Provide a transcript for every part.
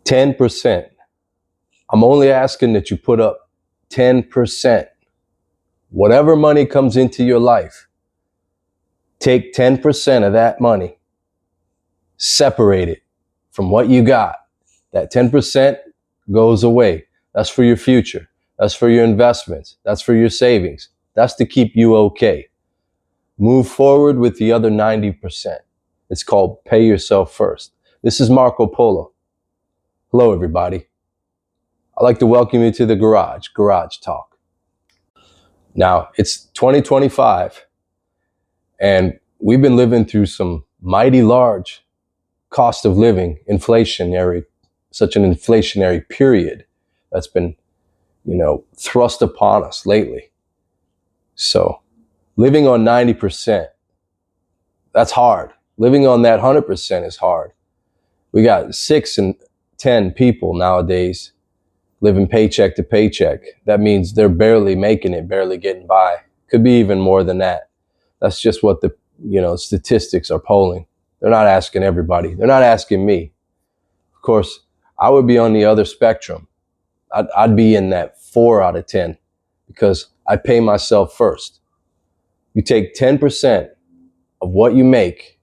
10%. I'm only asking that you put up 10%. Whatever money comes into your life, take 10% of that money, separate it from what you got. That 10% goes away. That's for your future. That's for your investments. That's for your savings. That's to keep you okay. Move forward with the other 90%. It's called pay yourself first. This is Marco Polo. Hello, everybody. I'd like to welcome you to the Garage Talk. Now, it's 2025, and we've been living through some mighty large cost of living, such an inflationary period that's been, thrust upon us lately. So living on 90%, that's hard. Living on that 100% is hard. We got 6 and 10 people nowadays living paycheck to paycheck. That means they're barely making it, barely getting by. Could be even more than that. That's just what the, statistics are polling. They're not asking everybody. They're not asking me. Of course, I would be on the other spectrum. I'd be in that 4 out of 10 because I pay myself first. You take 10% of what you make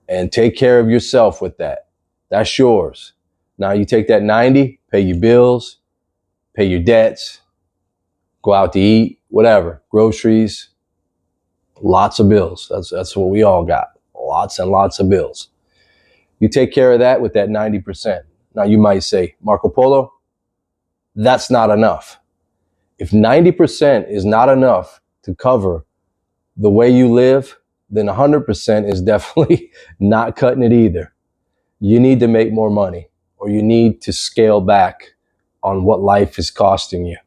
and take care of yourself with that. That's yours. Now you take that 90, pay your bills, pay your debts, go out to eat, whatever, groceries, lots of bills. That's what we all got. Lots and lots of bills. You take care of that with that 90%. Now you might say, Marco Polo, that's not enough. If 90% is not enough to cover the way you live, then 100% is definitely not cutting it either. You need to make more money, or you need to scale back on what life is costing you.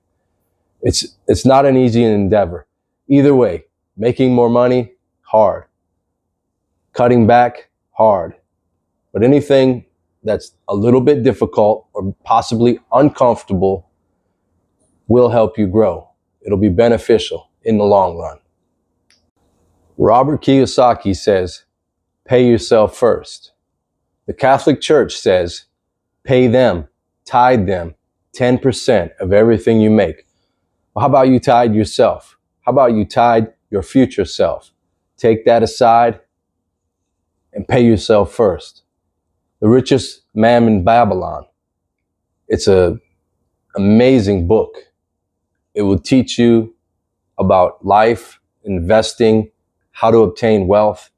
It's not an easy endeavor. Either way, making more money, hard. Cutting back, hard. But anything that's a little bit difficult or possibly uncomfortable will help you grow. It'll be beneficial in the long run. Robert Kiyosaki says, pay yourself first. The Catholic Church says, pay them, tithe them 10% of everything you make. Well, how about you tithe yourself? How about you tithe your future self? Take that aside and pay yourself first. The Richest Man in Babylon. It's an amazing book. It will teach you about life, investing, how to obtain wealth.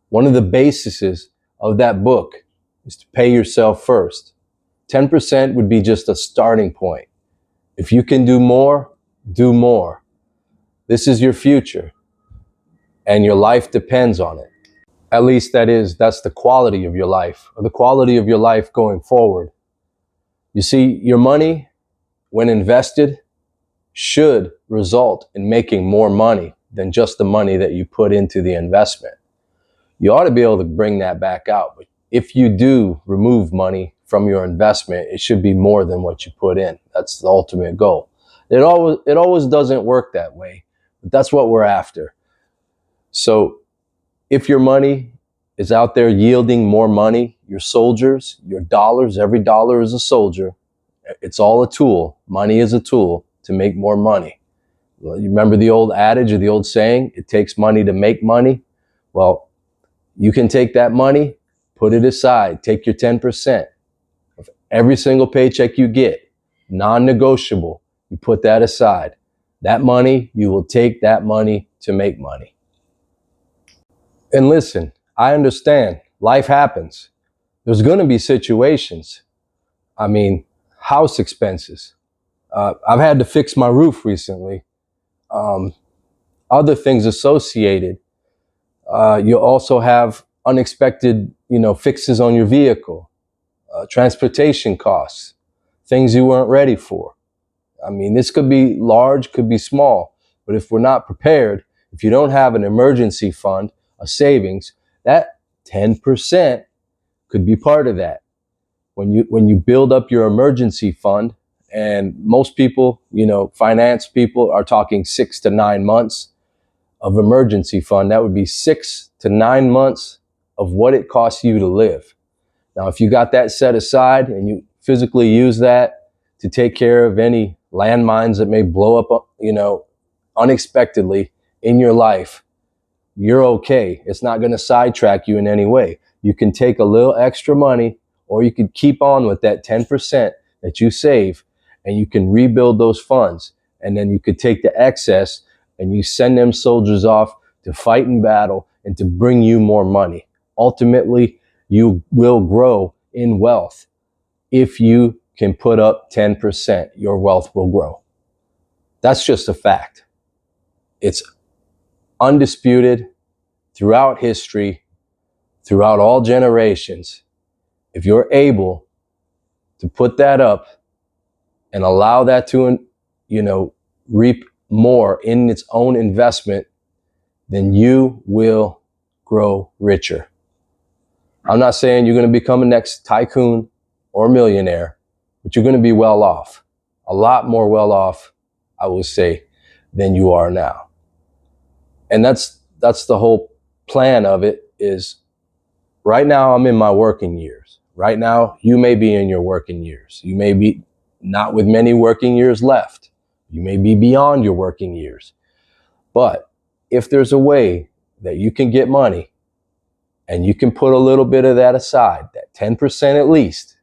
One of the bases of that book is to pay yourself first. 10% would be just a starting point. If you can do more, do more. This is your future, and your life depends on it. At least that's the quality of your life, or the quality of your life going forward. You see, your money, when invested, should result in making more money than just the money that you put into the investment. You ought to be able to bring that back out. But if you do remove money from your investment, it should be more than what you put in. That's the ultimate goal. It always doesn't work that way, but that's what we're after. So if your money is out there yielding more money, your soldiers, your dollars, every dollar is a soldier. It's all a tool. Money is a tool to make more money. Well, you remember the old adage or the old saying, it takes money to make money? Well, you can take that money, put it aside, take your 10% of every single paycheck you get, non-negotiable. You put that aside. That money, you will take that money to make money. And listen, I understand life happens. There's going to be situations. I mean, house expenses. I've had to fix my roof recently. Other things associated. You also have unexpected, fixes on your vehicle, transportation costs, things you weren't ready for. I mean, this could be large, could be small, but if we're not prepared, if you don't have an emergency fund, a savings, that 10% could be part of that. When you build up your emergency fund, and most people, finance people are talking 6 to 9 months of emergency fund. That would be 6 to 9 months of what it costs you to live. Now, if you got that set aside and you physically use that to take care of any landmines that may blow up, unexpectedly in your life, you're okay. It's not going to sidetrack you in any way. You can take a little extra money, or you could keep on with that 10% that you save, and you can rebuild those funds. And then you could take the excess and you send them soldiers off to fight in battle and to bring you more money. Ultimately, you will grow in wealth. If you can put up 10%, your wealth will grow. That's just a fact. It's undisputed throughout history, throughout all generations. If you're able to put that up and allow that to, reap more in its own investment, then you will grow richer. I'm not saying you're going to become a next tycoon or millionaire, but you're going to be well off, a lot more well off, I would say, than you are now. And that's the whole plan of it. Is right now I'm in my working years. Right now you may be in your working years. You may be not with many working years left. You may be beyond your working years. But if there's a way that you can get money and you can put a little bit of that aside, that 10% at least,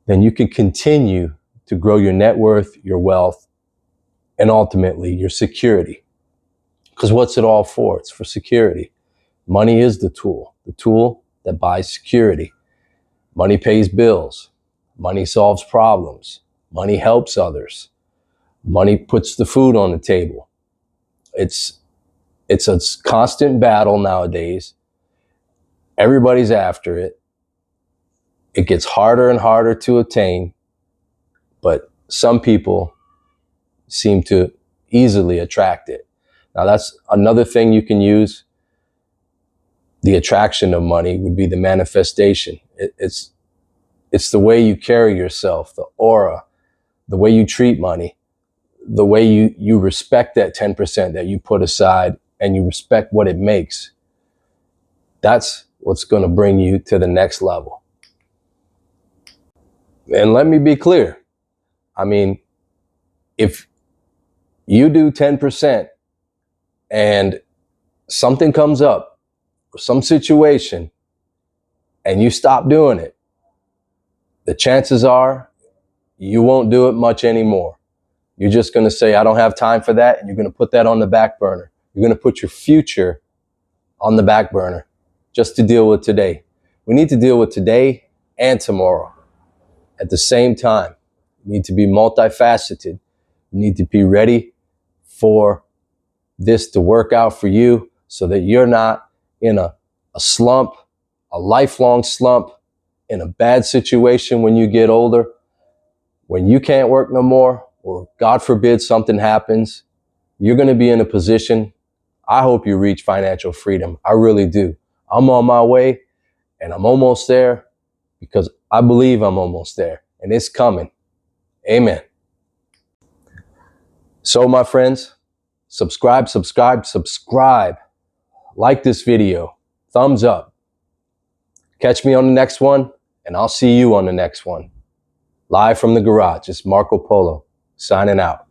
then you can continue to grow your net worth, your wealth, and ultimately your security. Because what's it all for? It's for security. Money is the tool that buys security. Money pays bills. Money solves problems. Money helps others. Money puts the food on the table. It's a constant battle nowadays. Everybody's after it. It gets harder and harder to attain, but some people seem to easily attract it. Now, that's another thing you can use. The attraction of money would be the manifestation. It's the way you carry yourself, the aura, the way you treat money, the way you respect that 10% that you put aside, and you respect what it makes. That's what's going to bring you to the next level. And let me be clear. I mean, if you do 10% and something comes up, or some situation, and you stop doing it, the chances are you won't do it much anymore. You're just going to say, I don't have time for that, and you're going to put that on the back burner. You're going to put your future on the back burner just to deal with today. We need to deal with today and tomorrow at the same time. You need to be multifaceted. You need to be ready for this to work out for you so that you're not in a slump, a lifelong slump, in a bad situation when you get older, when you can't work no more, or God forbid something happens. You're going to be in a position. I hope you reach financial freedom. I really do. I'm on my way, and I'm almost there, because I believe I'm almost there, and it's coming. Amen. So, my friends, subscribe. Like this video. Thumbs up. Catch me on the next one, and I'll see you on the next one. Live from the garage. It's Marco Polo signing out.